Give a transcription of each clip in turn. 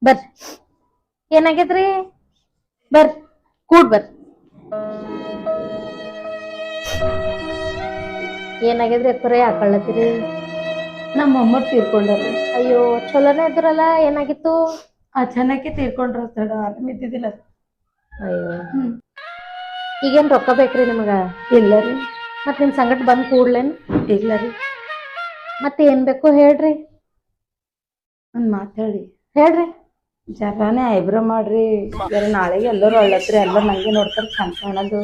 ಬರ್ರಿ ಏನಾಗೈತ್ರಿ ಬರ್ರಿ ಕೂಡ್ ಬರ್ರಿ ಏನಾಗಿದ್ರಿ ಎತ್ತರೆ ಹಾಕೊಳ್ಳತ್ತೀರಿ ನಮ್ಮ ಅಮ್ಮ ತೀರ್ಕೊಂಡ್ರಿ. ಅಯ್ಯೋ ಚಲೋನೇ ಇದ್ರಲ್ಲ ಏನಾಗಿತ್ತು ಅಚಾನಕ್ಕೆ ತೀರ್ಕೊಂಡ್ರ ಆರಾಮ ಇದ್ದಿದ್ದಿಲ್ಲ. ಅಯ್ಯೋ ಈಗೇನ್ ರೊಕ್ಕ ಬೇಕ್ರಿ ನಿಮಗ ಇಲ್ಲ ರೀ. ಮತ್ ನಿಮ್ ಸಂಗಟ ಬಂದ್ ಕೂಡ್ಲೇನ್ ಇಲ್ಲ ರೀ. ಮತ್ತೆ ಏನ್ ಬೇಕು ಹೇಳ್ರಿ ಒಂದ್ ಮಾತಾಡಿ ಹೇಳ್ರಿ ಜರಾನೇ ಐಬ್ರೋ ಮಾಡ್ರಿ. ಜರ ನಾಳೆಗೆ ಎಲ್ಲರೂ ಅಳ್ಳತ್ರಿ, ಎಲ್ಲರೂ ನಂಗೆ ನೋಡ್ತಾರ ಚಂದ ಕಾಣದು.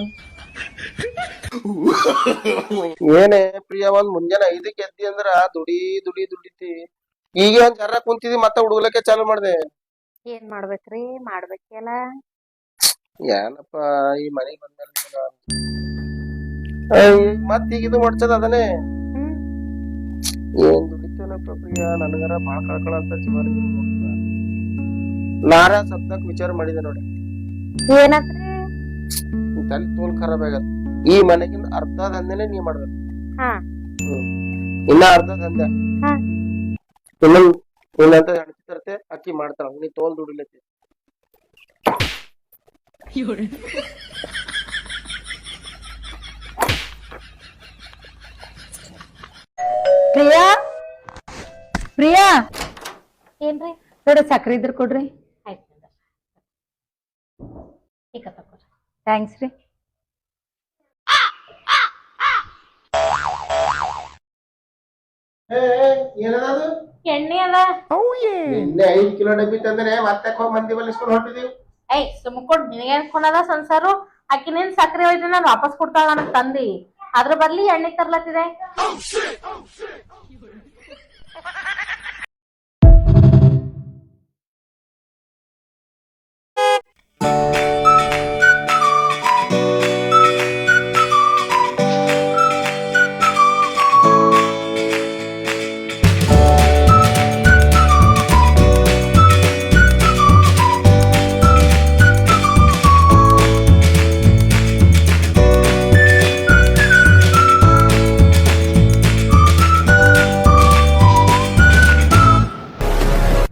ಏನೇ ಪ್ರಿಯ ಒಂದ್ ಮುಂಜಾನೆ 5ಕ್ಕೆ ಎದ್ದಿ ಅಂದ್ರ ದುಡಿತಿ ಈಗ ಒಂದ್ ಜರ ಕುಂತಿದಿ ಮತ್ತ ಹುಡುಗ್ಲಕ್ಕೆ ಚಾಲು ಮಾಡ್ದೆ. ಏನ್ ಮಾಡ್ಬೇಕ್ರಿ ಮಾಡ್ಬೇಕಲ್ಲ ಏನಪ್ಪ ಈ ಮನೆಗ್ ಬಂದ್ಮೇಲೆ ಮತ್ ಈಗ ಇದು ಮಾಡ್ಸದ ಅದನ್ನೇ ಏನ್ ದುಡಿತೇನಪ್ಪ ಪ್ರಿಯ. ನನಗರ ಬಾಳ ಕಳ್ಕೊಳ ಅಂತ ಜೀವನ ನಾರ ಸದ್ಯಕ್ ವಿಚಾರ ಮಾಡಿದೆ ನೋಡಿ. ಏನತ್ರಿ ತಲೆ ತೋಲ್ ಖರಾಬ್ ಆಗತ್. ಈ ಮನೆಗಿಂದ ಅರ್ಧ ದಂಧೆನೆ ನೀ ಮಾಡ್ಬೇಕು. ಹಾ ಇನ್ನ ಅರ್ಧ ದಂಧೆ ಹಾ ಇನ್ನಂತ ಹೆಣ್ತಿ ತರ್ತೆ ಅಕ್ಕಿ ಮಾಡ್ತಾಳ, ನೀ ತೋಲ್ ದುಡಿಲತ್ತಿ. ಪ್ರಿಯಾ ಪ್ರಿಯಾ ಏನ್ರಿ ಥೋಡೆ ಸಕ್ರೆ ಇದ್ರ ಕೊಡ್ರಿ. ಆಯ್ತು ಈಗ ತಗೋರಿ ಥ್ಯಾಂಕ್ಸ್ ರೀ. ಏನದು ಎಣ್ಣೆ ಅದ ನಿನ್ನೆ 5 ಕಿಲೋ ಡಬ್ಬಿ ತಂದ್ರೆ ಮತ್ತೆ ಹೋಗಿ ಮಂದಿ ಬಲ್ಲಿ ಇಸ್ಕೊಂಡು ಹೊಂಟಿದೀವಿ. ಏಯ್ ಸುಮ್ಕೊಂಡ್ ನಿನಗೇನ್ ಕೊಂಡದ ಸಂಸಾರು ಆಕಿ ನಿನ್ ಸಕ್ರೆ ಒಯ್ದು ನಾನು ವಾಪಸ್ ಕೊಡ್ತಾಳ ನನಗ್ ತಂದಿ ಅದ್ರ ಬರ್ಲಿ ಎಣ್ಣೆ ತರ್ಲತ್ತಿದೆ.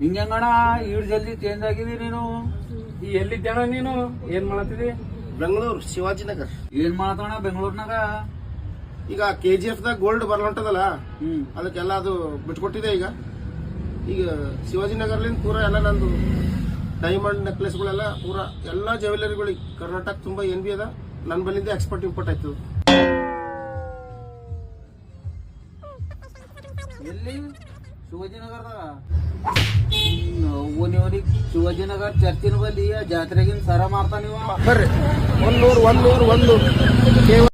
ಹಿಂಗಣ ಇಷ್ಟು ಜಲ್ದಿ ಚೇಂಜ್ ಆಗಿದಿ ನೀನು? ಎಲ್ಲಿದ್ದೇಣ ನೀನು? ಏನ್ ಮಾಡತ್ತಿದಿ? ಬೆಂಗಳೂರು ಶಿವಾಜಿನಗರ್. ಏನ್ ಮಾಡತಣ ಬೆಂಗಳೂರ್ನಾಗ? ಈಗ KGF ದಾಗ ಗೋಲ್ಡ್ ಬರ್ಲಂಟದಲ್ಲ, ಅದಕ್ಕೆಲ್ಲ ಅದು ಬಿಟ್ಕೊಟ್ಟಿದೆ. ಈಗ ಶಿವಾಜಿನಗರ್ಲಿಂದ ಪೂರಾ ಎಲ್ಲ ನಂದು ಡೈಮಂಡ್ ನೆಕ್ಲೆಸ್ಗಳೆಲ್ಲ ಪೂರಾ ಎಲ್ಲಾ ಜ್ಯುವೆಲರಿಗಳಿಗೆ ಕರ್ನಾಟಕ ತುಂಬಾ ಏನ್ ಬಿ ಅದ ನನ್ ಬಲ್ಲಿಂದ ಎಕ್ಸ್ಪೋರ್ಟ್ ಇಂಪೋರ್ಟ್ ಆಯ್ತು. ಎಲ್ಲಿ? ಶಿವಾಜಿನಗರದಾಗ? ನೀವು ಶಿವಾಜಿನಗರ್ ಚರ್ಚಿನ ಬಲ್ಲಿ ಜಾತ್ರೆಗಿನ ಸರ ಮಾಡ್ತಾ ನೀವು ಬರ್ರಿ 100 ಕೇವಲ